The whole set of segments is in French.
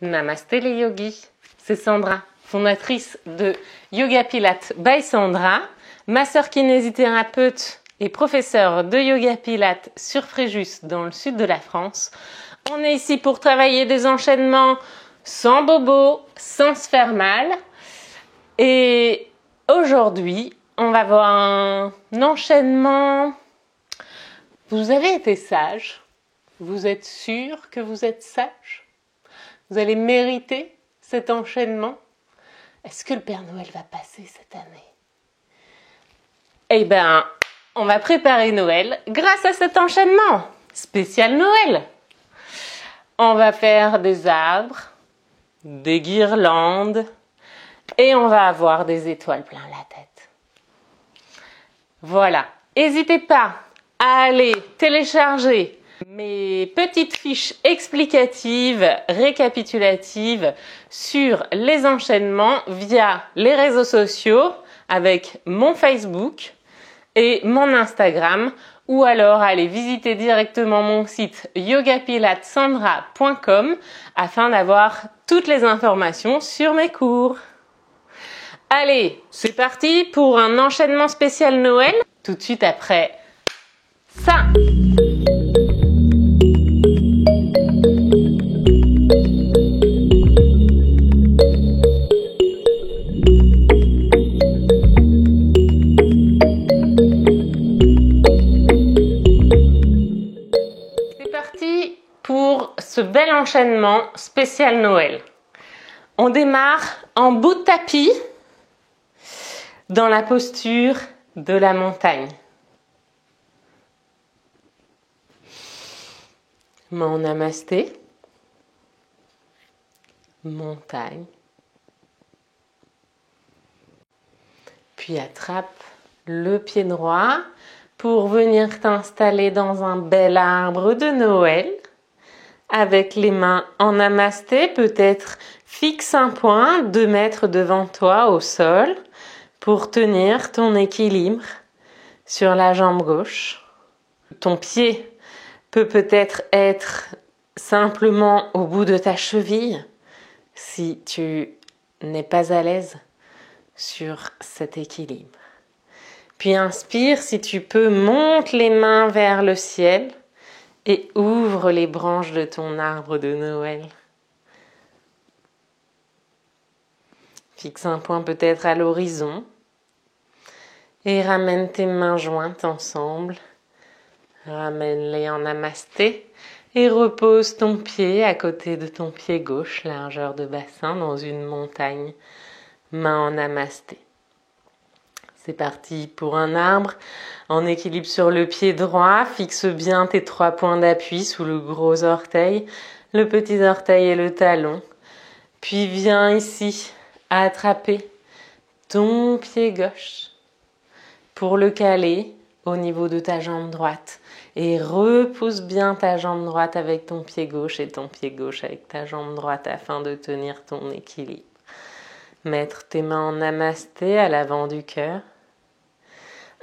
Namasté les yogis, c'est Sandra, fondatrice de Yoga Pilates by Sandra, masseur kinésithérapeute et professeure de Yoga Pilates sur Fréjus dans le sud de la France. On est ici pour travailler des enchaînements sans bobo, sans se faire mal. Et aujourd'hui, on va voir un enchaînement. Vous avez été sage. Vous êtes sûr que vous êtes sage? Vous allez mériter cet enchaînement? Est-ce que le Père Noël va passer cette année? Eh bien, on va préparer Noël grâce à cet enchaînement spécial Noël. On va faire des arbres, des guirlandes et on va avoir des étoiles plein la tête. Voilà. N'hésitez pas à aller télécharger mes petites fiches explicatives, récapitulatives sur les enchaînements via les réseaux sociaux avec mon Facebook et mon Instagram, ou alors aller visiter directement mon site yogapilatesandra.com afin d'avoir toutes les informations sur mes cours. Allez, c'est parti pour un enchaînement spécial Noël, tout de suite après ça. Pour ce bel enchaînement spécial Noël. On démarre en bout de tapis dans la posture de la montagne. Mon namasté, montagne. Puis attrape le pied droit pour venir t'installer dans un bel arbre de Noël. Avec les mains en namasté, peut-être fixe un point 2 mètres devant toi au sol pour tenir ton équilibre sur la jambe gauche. Ton pied peut peut-être être simplement au bout de ta cheville si tu n'es pas à l'aise sur cet équilibre. Puis inspire, si tu peux, monte les mains vers le ciel. Et ouvre les branches de ton arbre de Noël. Fixe un point peut-être à l'horizon. Et ramène tes mains jointes ensemble. Ramène-les en namasté. Et repose ton pied à côté de ton pied gauche, largeur de bassin, dans une montagne. Main en namasté. C'est parti pour un arbre. En équilibre sur le pied droit, fixe bien tes 3 points d'appui sous le gros orteil, le petit orteil et le talon. Puis viens ici attraper ton pied gauche pour le caler au niveau de ta jambe droite. Et repousse bien ta jambe droite avec ton pied gauche et ton pied gauche avec ta jambe droite afin de tenir ton équilibre. Mettre tes mains en namasté à l'avant du cœur.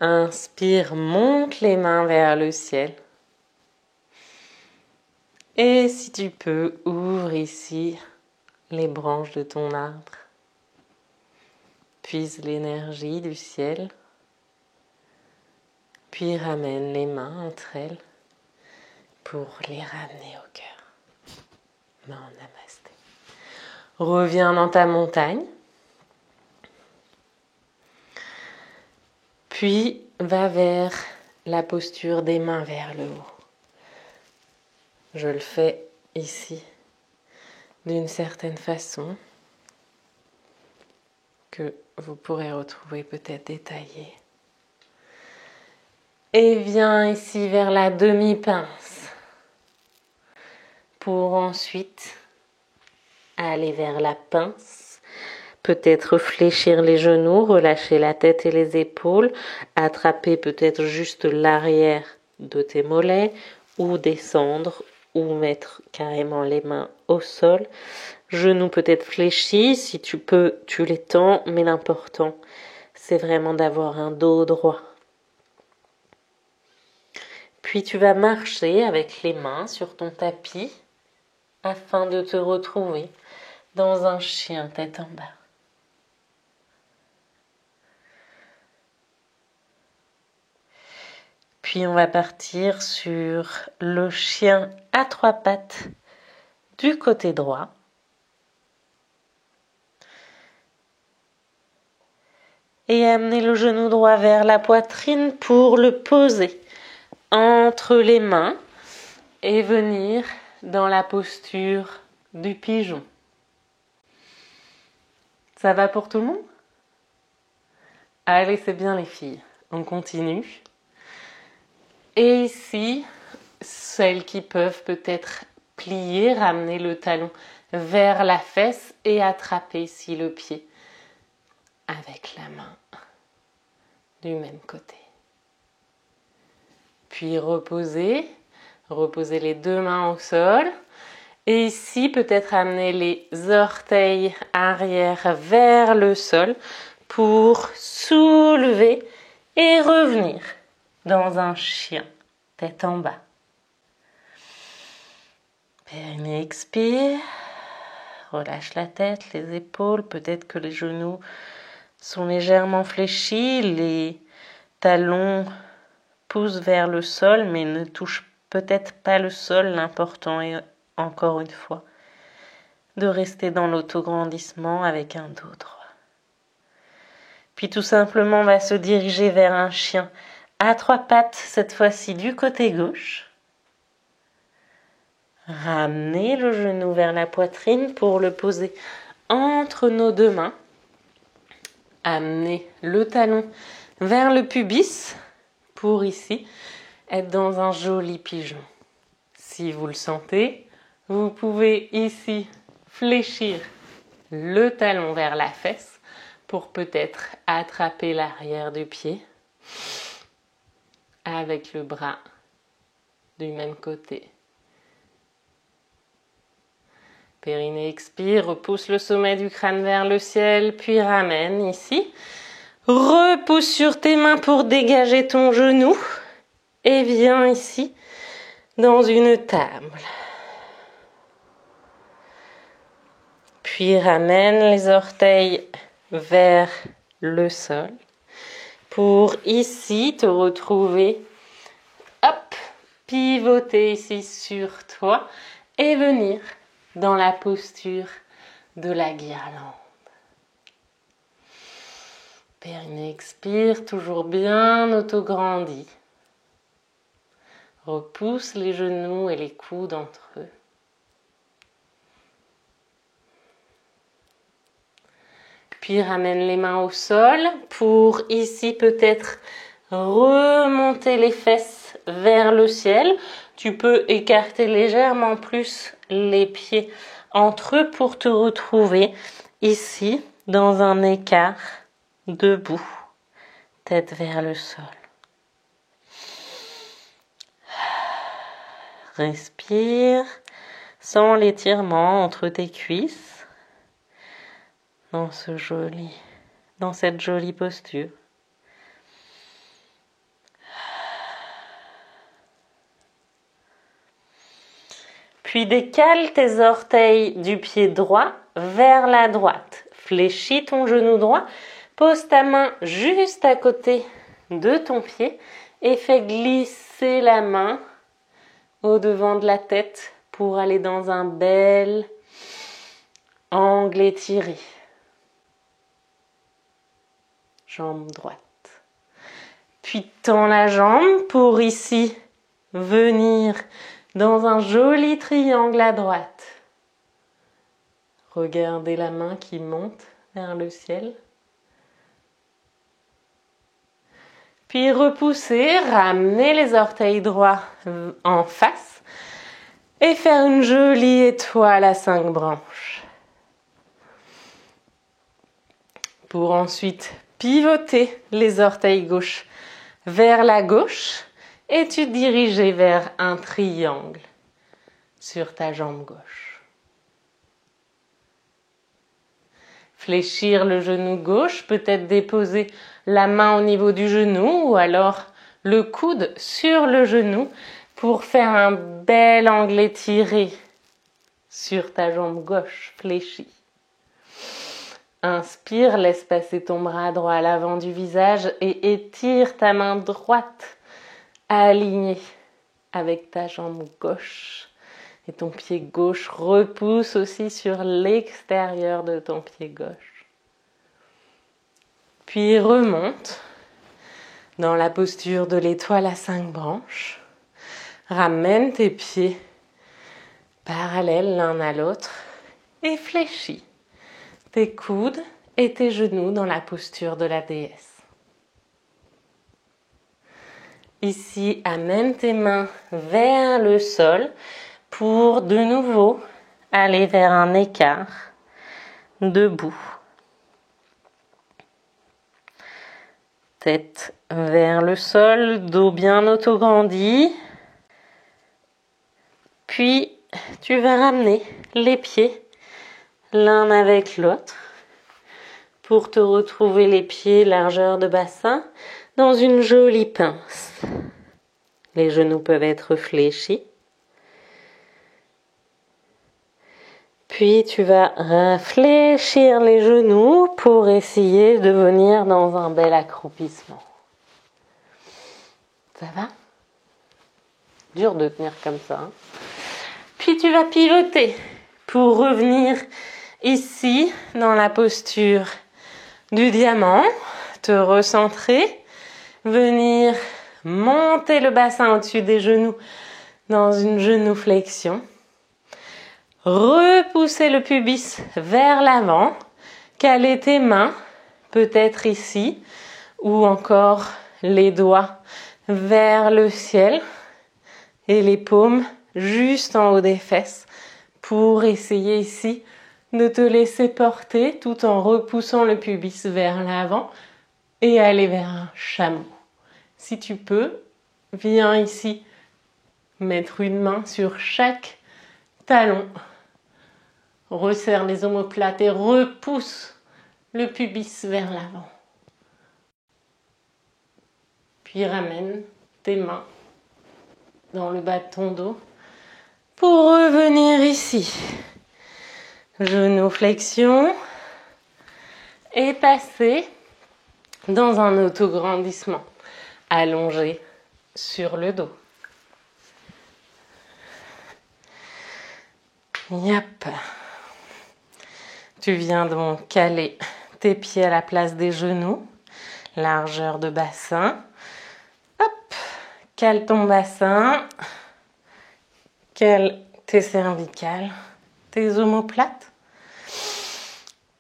Inspire, monte les mains vers le ciel. Et si tu peux, ouvre ici les branches de ton arbre. Puise l'énergie du ciel. Puis ramène les mains entre elles pour les ramener au cœur. Main en namasté. Reviens dans ta montagne. Puis, va vers la posture des mains vers le haut. Je le fais ici d'une certaine façon que vous pourrez retrouver peut-être détaillée. Et viens ici vers la demi-pince pour ensuite aller vers la pince. Peut-être fléchir les genoux, relâcher la tête et les épaules, attraper peut-être juste l'arrière de tes mollets ou descendre ou mettre carrément les mains au sol. Genoux peut-être fléchis, si tu peux, tu les tends, mais l'important, c'est vraiment d'avoir un dos droit. Puis tu vas marcher avec les mains sur ton tapis afin de te retrouver dans un chien tête en bas. Puis on va partir sur le chien à 3 pattes du côté droit. Et amener le genou droit vers la poitrine pour le poser entre les mains et venir dans la posture du pigeon. Ça va pour tout le monde? Allez, c'est bien les filles. On continue. Et ici, celles qui peuvent peut-être plier, ramener le talon vers la fesse et attraper ici le pied avec la main du même côté. Puis reposer les 2 mains au sol. Et ici, peut-être amener les orteils arrière vers le sol pour soulever et revenir dans un chien, tête en bas. Périnée expire, relâche la tête, les épaules, peut-être que les genoux sont légèrement fléchis, les talons poussent vers le sol mais ne touchent peut-être pas le sol. L'important est encore une fois de rester dans l'autograndissement avec un dos droit. Puis tout simplement on va se diriger vers un chien à 3 pattes, cette fois-ci du côté gauche. Ramenez le genou vers la poitrine pour le poser entre nos 2 mains. Amenez le talon vers le pubis pour ici être dans un joli pigeon. Si vous le sentez, vous pouvez ici fléchir le talon vers la fesse pour peut-être attraper l'arrière du pied avec le bras du même côté. Périnée expire, repousse le sommet du crâne vers le ciel, puis ramène ici. Repousse sur tes mains pour dégager ton genou et viens ici dans une table. Puis ramène les orteils vers le sol pour ici te retrouver, hop, pivoter ici sur toi et venir dans la posture de la guirlande. Périnée expire, toujours bien autograndi. Repousse les genoux et les coudes entre eux. Puis ramène les mains au sol pour ici peut-être remonter les fesses vers le ciel. Tu peux écarter légèrement plus les pieds entre eux pour te retrouver ici dans un écart debout, tête vers le sol. Respire, sens l'étirement entre tes cuisses dans cette jolie posture. Puis décale tes orteils du pied droit vers la droite. Fléchis ton genou droit. Pose ta main juste à côté de ton pied et fais glisser la main au devant de la tête pour aller dans un bel angle étiré. Jambe droite. Puis tends la jambe pour ici venir dans un joli triangle à droite. Regardez la main qui monte vers le ciel. Puis repoussez, ramenez les orteils droits en face et faire une jolie étoile à 5 branches. Pour ensuite pivoter les orteils gauche vers la gauche et tu diriger vers un triangle sur ta jambe gauche. Fléchir le genou gauche, peut-être déposer la main au niveau du genou ou alors le coude sur le genou pour faire un bel angle étiré sur ta jambe gauche fléchie. Inspire, laisse passer ton bras droit à l'avant du visage et étire ta main droite alignée avec ta jambe gauche. Et ton pied gauche repousse aussi sur l'extérieur de ton pied gauche. Puis remonte dans la posture de l'étoile à 5 branches. Ramène tes pieds parallèles l'un à l'autre et fléchis tes coudes et tes genoux dans la posture de la déesse. Ici, amène tes mains vers le sol pour de nouveau aller vers un écart debout. Tête vers le sol, dos bien autograndi. Puis, tu vas ramener les pieds l'un avec l'autre pour te retrouver les pieds largeur de bassin dans une jolie pince. Les genoux peuvent être fléchis. Puis tu vas réfléchir les genoux pour essayer de venir dans un bel accroupissement. Ça va? Dur de tenir comme ça. Hein? Puis tu vas pivoter pour revenir ici dans la posture du diamant, te recentrer, venir monter le bassin au-dessus des genoux dans une genuflexion. Repousser le pubis vers l'avant, caler tes mains, peut-être ici, ou encore les doigts vers le ciel et les paumes juste en haut des fesses pour essayer ici de te laisser porter tout en repoussant le pubis vers l'avant et aller vers un chameau. Si tu peux, viens ici mettre une main sur chaque talon. Resserre les omoplates et repousse le pubis vers l'avant. Puis ramène tes mains dans le bas de ton dos pour revenir ici. Genuflexion et passer dans un autograndissement allongé sur le dos. Yep. Tu viens donc caler tes pieds à la place des genoux, largeur de bassin. Hop, cale ton bassin, cale tes cervicales, tes omoplates.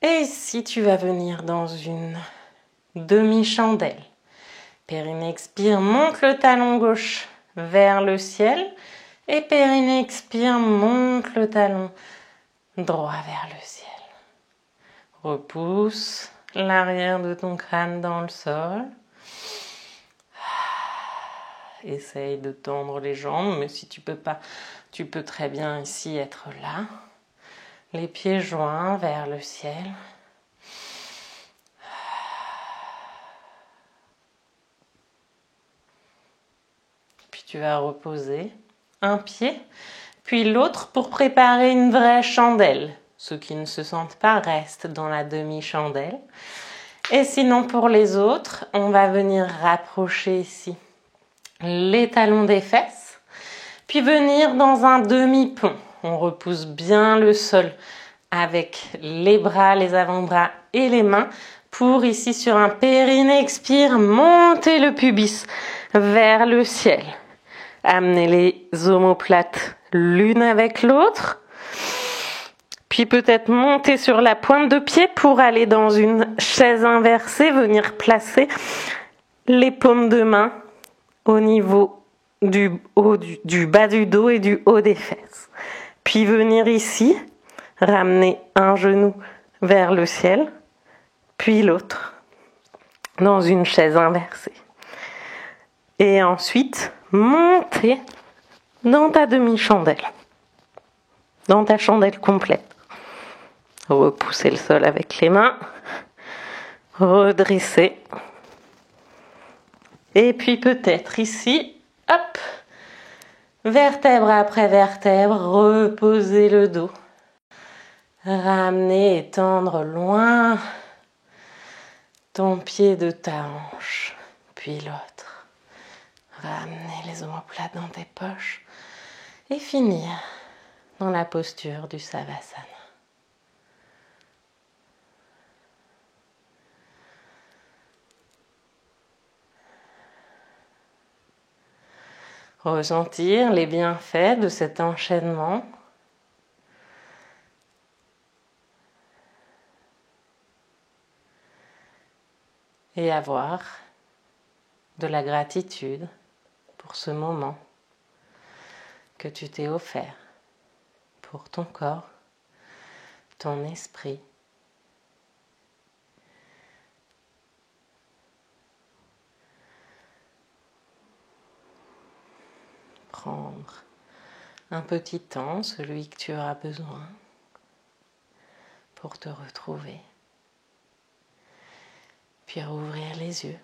Et ici, tu vas venir dans une demi-chandelle. Périnée expire, monte le talon gauche vers le ciel. Et périnée expire, monte le talon droit vers le ciel. Repousse l'arrière de ton crâne dans le sol. Essaye de tendre les jambes, mais si tu peux pas, tu peux très bien ici être là. Les pieds joints vers le ciel. Puis tu vas reposer un pied, puis l'autre pour préparer une vraie chandelle. Ceux qui ne se sentent pas restent dans la demi-chandelle. Et sinon pour les autres, on va venir rapprocher ici les talons des fesses, puis venir dans un demi-pont. On repousse bien le sol avec les bras, les avant-bras et les mains pour ici sur un périnée expire, monter le pubis vers le ciel. Amener les omoplates l'une avec l'autre. Puis peut-être monter sur la pointe de pied pour aller dans une chaise inversée, venir placer les paumes de main au niveau du bas du dos et du haut des fesses. Puis venir ici, ramener un genou vers le ciel, puis l'autre dans une chaise inversée. Et ensuite, monter dans ta demi-chandelle, dans ta chandelle complète. Repousser le sol avec les mains, redresser. Et puis peut-être ici, hop, vertèbre après vertèbre, reposer le dos Ramener et tendre loin ton pied de ta hanche, puis l'autre. Ramener les omoplates dans tes poches et finir dans la posture du Savasana. Ressentir les bienfaits de cet enchaînement. Et avoir de la gratitude pour ce moment que tu t'es offert, pour ton corps, ton esprit. Prendre un petit temps, celui que tu auras besoin, pour te retrouver. Puis rouvrir les yeux.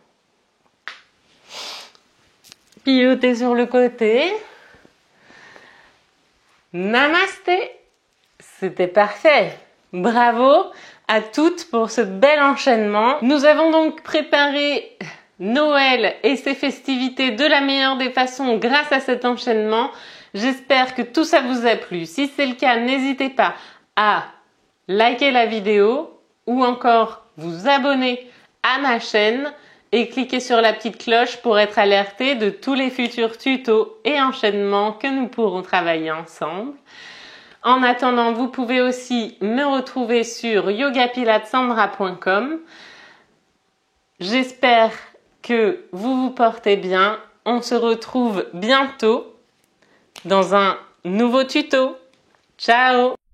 Pivoter sur le côté. Namasté. C'était parfait. Bravo à toutes pour ce bel enchaînement. Nous avons donc préparé Noël et ses festivités de la meilleure des façons grâce à cet enchaînement. J'espère que tout ça vous a plu. Si c'est le cas, n'hésitez pas à liker la vidéo ou encore vous abonner à ma chaîne et cliquez sur la petite cloche pour être alerté de tous les futurs tutos et enchaînements que nous pourrons travailler ensemble. En attendant, vous pouvez aussi me retrouver sur yogapilatesandra.com. J'espère que vous vous portez bien. On se retrouve bientôt dans un nouveau tuto. Ciao!